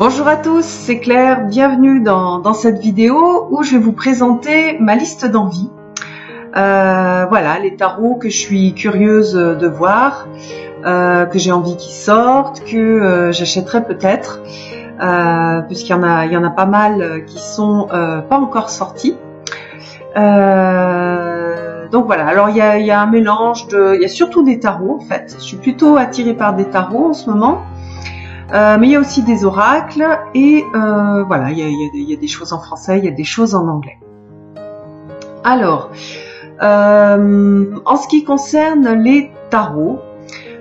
Bonjour à tous, c'est Claire, bienvenue dans cette vidéo où je vais vous présenter ma liste d'envies. Voilà, les tarots que je suis curieuse de voir, que j'ai envie qu'ils sortent, que j'achèterai peut-être, puisqu'il y en a pas mal qui sont pas encore sortis. Donc voilà, alors il y a un mélange il y a surtout des tarots en fait. Je suis plutôt attirée par des tarots en ce moment. Mais il y a aussi des oracles et voilà, il y a des choses en français, il y a des choses en anglais. Alors, en ce qui concerne les tarots,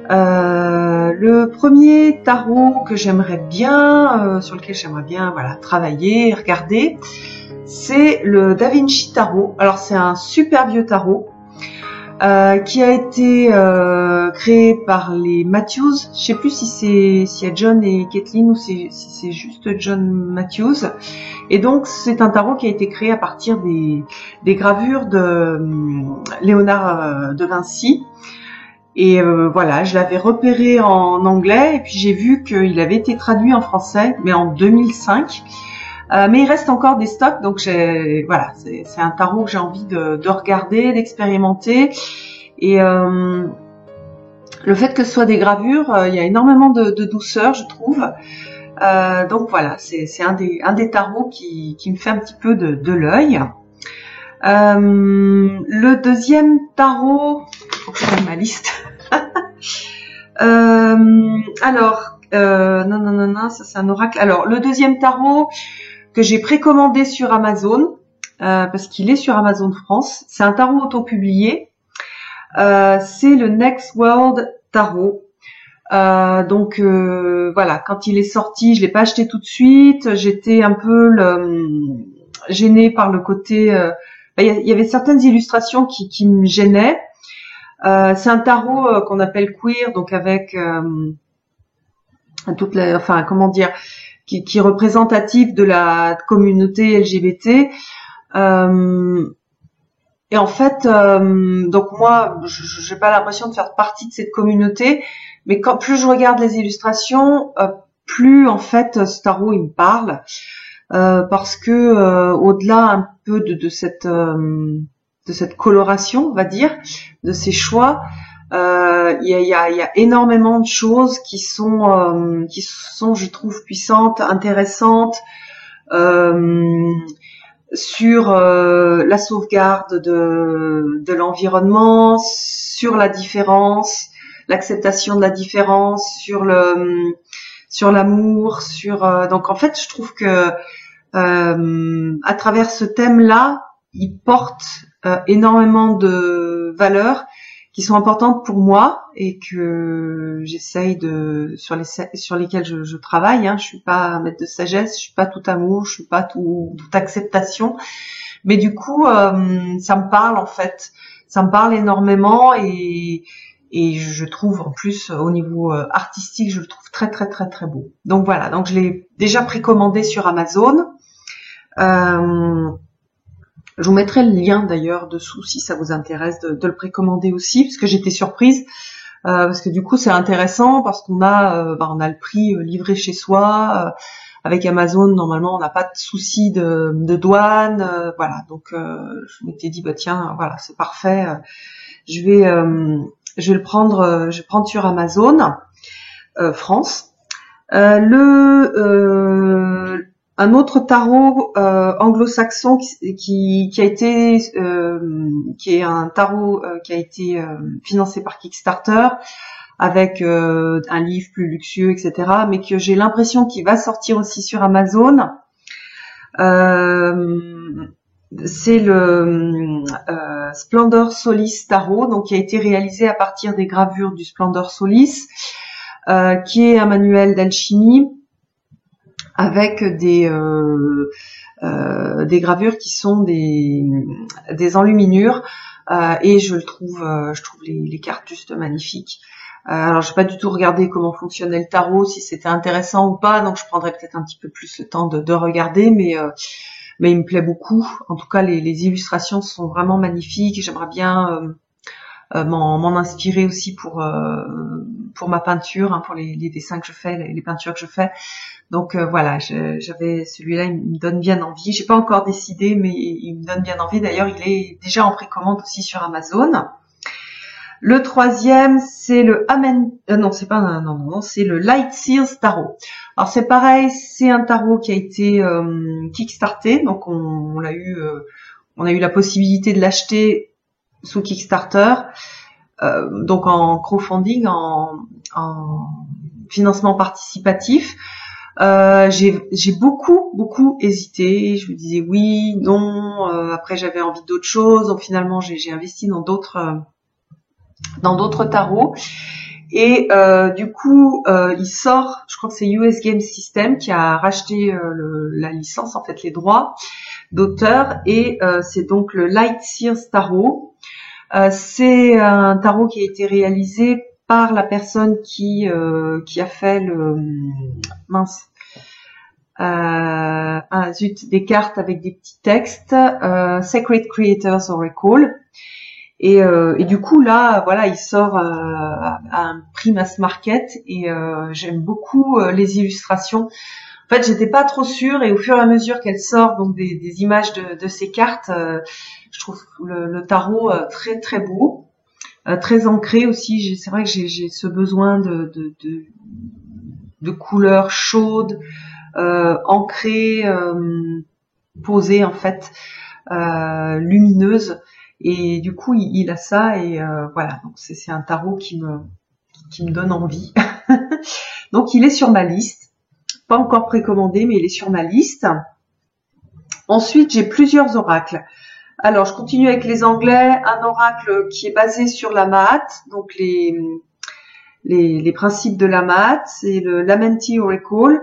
le premier tarot que j'aimerais bien, sur lequel j'aimerais bien travailler, regarder, c'est le Da Vinci Tarot. Alors c'est un super vieux tarot. Qui a été créé par les Matthews. Je sais plus s'il y a John et Kathleen ou si c'est juste John Matthews. Et donc c'est un tarot qui a été créé à partir des gravures de Léonard de Vinci. Et voilà, je l'avais repéré en anglais et puis j'ai vu qu'il avait été traduit en français, mais en 2005. Mais il reste encore des stocks, donc voilà, c'est un tarot que j'ai envie de regarder, d'expérimenter. Et le fait que ce soit des gravures, il y a énormément de douceur, je trouve. Donc voilà, c'est un des tarots qui me fait un petit peu de l'œil. Le deuxième tarot, faut que je prenne ma liste. Alors, non, ça c'est un oracle. Alors, le deuxième tarot que j'ai précommandé sur Amazon, parce qu'il est sur Amazon France. C'est un tarot auto-publié. C'est le Next World Tarot. Donc voilà, quand il est sorti, je l'ai pas acheté tout de suite. J'étais un peu gênée par le côté. Il y avait certaines illustrations qui me gênaient. C'est un tarot qu'on appelle queer, donc avec qui est représentatif de la communauté LGBT. Et en fait, donc moi, j'ai pas l'impression de faire partie de cette communauté, mais plus je regarde les illustrations, plus en fait ce tarot il me parle, parce que au-delà un peu de cette coloration, on va dire, de ces choix. Il y a énormément de choses qui sont, je trouve, puissantes, intéressantes, sur la sauvegarde de l'environnement, sur la différence, l'acceptation de la différence, sur l'amour, donc en fait, je trouve que à travers ce thème-là, il porte énormément de valeurs qui sont importantes pour moi et que j'essaye sur lesquelles je travaille. Je suis pas un maître de sagesse, je suis pas tout amour, je suis pas toute acceptation, mais du coup ça me parle en fait, ça me parle énormément et je trouve en plus au niveau artistique, je le trouve très très très très beau. Donc voilà, donc je l'ai déjà précommandé sur Amazon. Je vous mettrai le lien d'ailleurs dessous si ça vous intéresse de le précommander aussi, parce que j'étais surprise, parce que du coup c'est intéressant, parce qu'on a le prix livré chez soi. Avec Amazon, normalement on n'a pas de souci de douane, voilà. Donc je m'étais dit tiens, voilà, c'est parfait. Je vais le prendre, je vais prendre sur Amazon France. Un autre tarot anglo-saxon qui est un tarot qui a été financé par Kickstarter avec un livre plus luxueux, etc. Mais que j'ai l'impression qu'il va sortir aussi sur Amazon. C'est le Splendor Solis Tarot, donc qui a été réalisé à partir des gravures du Splendor Solis, qui est un manuel d'alchimie avec des gravures qui sont des enluminures, et je trouve les cartes juste magnifiques. Alors j'ai pas du tout regardé comment fonctionnait le tarot, si c'était intéressant ou pas, donc je prendrais peut-être un petit peu plus le temps de regarder, mais il me plaît beaucoup. En tout cas, les illustrations sont vraiment magnifiques. J'aimerais bien m'en inspirer aussi pour ma peinture, hein, pour les dessins que je fais, les peintures que je fais. Donc voilà, j'avais celui-là, il me donne bien envie. J'ai pas encore décidé, mais il me donne bien envie. D'ailleurs, il est déjà en précommande aussi sur Amazon. Le troisième, c'est le c'est le Light Seals Tarot. Alors c'est pareil, c'est un tarot qui a été kickstarté, donc on a eu la possibilité de l'acheter sous Kickstarter, donc en crowdfunding, en financement participatif. J'ai beaucoup hésité. Je me disais oui, non. Après j'avais envie d'autre chose, donc finalement j'ai investi dans d'autres tarots. Et du coup, il sort, je crois que c'est US Game System qui a racheté la licence, en fait les droits d'auteur, et c'est donc le Light Seals Tarot. C'est un tarot qui a été réalisé par la personne qui a fait des cartes avec des petits textes, Sacred Creators Oracle. Et du coup là, voilà, il sort à un prix mass market, et j'aime beaucoup les illustrations. En fait, j'étais pas trop sûre, et au fur et à mesure qu'elle sort donc des images de ces cartes, je trouve le tarot très très beau, très ancré aussi. C'est vrai que j'ai ce besoin de couleurs chaudes, ancrées, posées en fait, lumineuses. Et du coup, il a ça, et voilà. Donc c'est un tarot qui me donne envie. Donc il est sur ma liste, pas encore précommandé, mais il est sur ma liste. Ensuite, j'ai plusieurs oracles. Alors, je continue avec les anglais. Un oracle qui est basé sur la Maat, donc les principes de la Maat, c'est le Lamenti Oracle.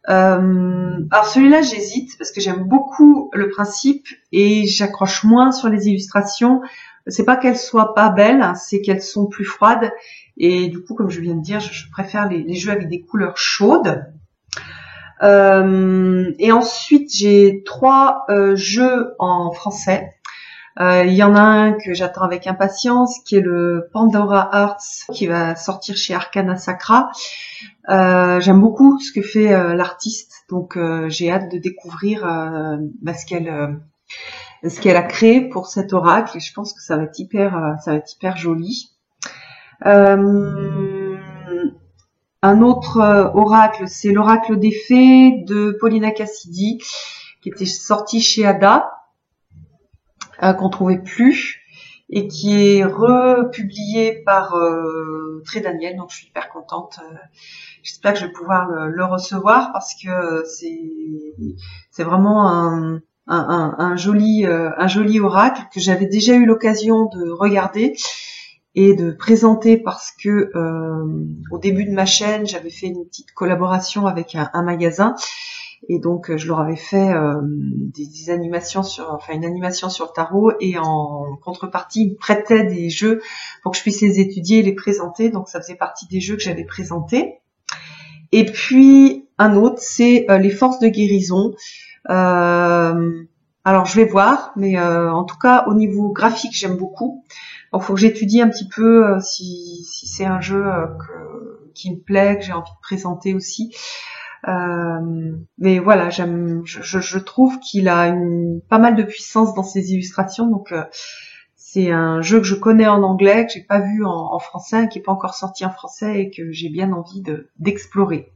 Alors celui-là, j'hésite parce que j'aime beaucoup le principe et j'accroche moins sur les illustrations. C'est pas qu'elles soient pas belles, hein, c'est qu'elles sont plus froides, et du coup, comme je viens de dire, je préfère les jeux avec des couleurs chaudes. Et ensuite, j'ai 3 jeux en français. Il y en a un que j'attends avec impatience, qui est le Pandora Hearts, qui va sortir chez Arcana Sacra. J'aime beaucoup ce que fait l'artiste, donc j'ai hâte de découvrir ce qu'elle a créé pour cet oracle, et je pense que ça va être hyper joli. Un autre oracle, c'est l'oracle des fées de Paulina Cassidy, qui était sorti chez Ada, qu'on trouvait plus, et qui est republié par Très Daniel, donc je suis hyper contente. J'espère que je vais pouvoir le recevoir, parce que c'est vraiment un joli oracle que j'avais déjà eu l'occasion de regarder et de présenter, parce que au début de ma chaîne, j'avais fait une petite collaboration avec un magasin, et donc je leur avais fait des animations une animation sur le tarot, et en contrepartie, ils me prêtaient des jeux pour que je puisse les étudier et les présenter, donc ça faisait partie des jeux que j'avais présentés. Et puis un autre, c'est les forces de guérison. Alors je vais voir, mais en tout cas au niveau graphique, j'aime beaucoup. Donc faut que j'étudie un petit peu si c'est un jeu qui me plaît, que j'ai envie de présenter aussi. Mais voilà, je trouve qu'il a pas mal de puissance dans ses illustrations, donc c'est un jeu que je connais en anglais, que j'ai pas vu en français, qui est pas encore sorti en français, et que j'ai bien envie d'explorer.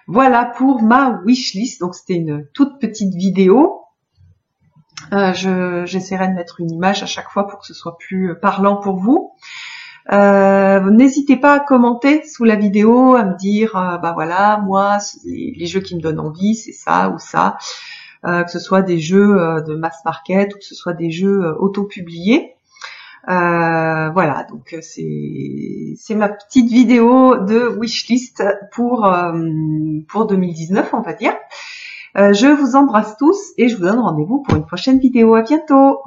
Voilà pour ma wishlist. Donc c'était une toute petite vidéo. J'essaierai de mettre une image à chaque fois pour que ce soit plus parlant pour vous. N'hésitez pas à commenter sous la vidéo, à me dire bah voilà, moi les jeux qui me donnent envie, c'est ça ou ça, que ce soit des jeux de mass market ou que ce soit des jeux auto-publiés. Voilà, donc c'est ma petite vidéo de wishlist pour 2019, on va dire. Je vous embrasse tous, et je vous donne rendez-vous pour une prochaine vidéo. À bientôt.